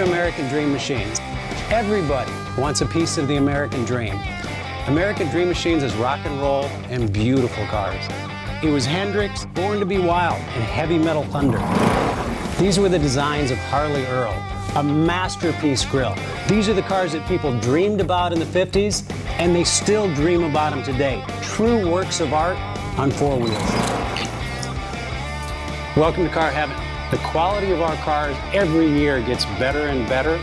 to American Dream Machines. Everybody wants a piece of the American dream. American Dream Machines is rock and roll and beautiful cars. It was Hendrix, born to be wild, and heavy metal thunder. These were the designs of Harley Earl, a masterpiece grille. These are the cars that people dreamed about in the 50s, and they still dream about them today. True works of art on four wheels. Welcome to Car Heaven. The quality of our cars every year gets better and better,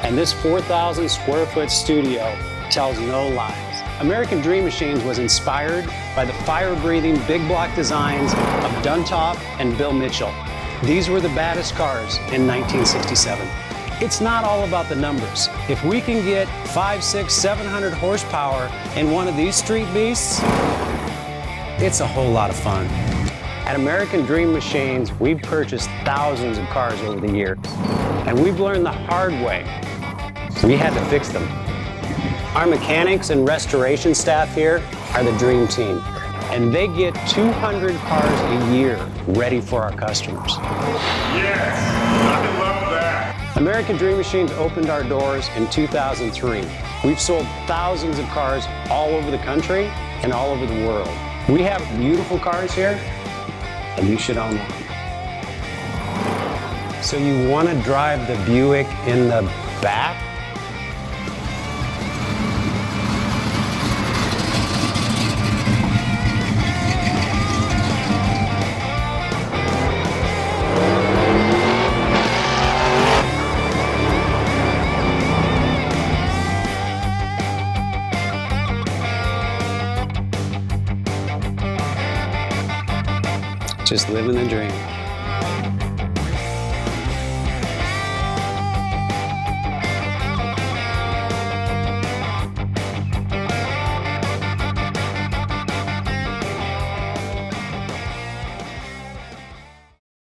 and this 4,000 square foot studio tells no lies. American Dream Machines was inspired by the fire-breathing big block designs of Duntop and Bill Mitchell. These were the baddest cars in 1967. It's not all about the numbers. If we can get 500, 600, 700 horsepower in one of these street beasts, it's a whole lot of fun. At American Dream Machines, we've purchased thousands of cars over the years, and we've learned the hard way. We had to fix them. Our mechanics and restoration staff here are the dream team, and they get 200 cars a year ready for our customers. Yes, I love that. American Dream Machines opened our doors in 2003. We've sold thousands of cars all over the country and all over the world. We have beautiful cars here, and you should own one. So you want to drive the Buick in the back? Just living the dream.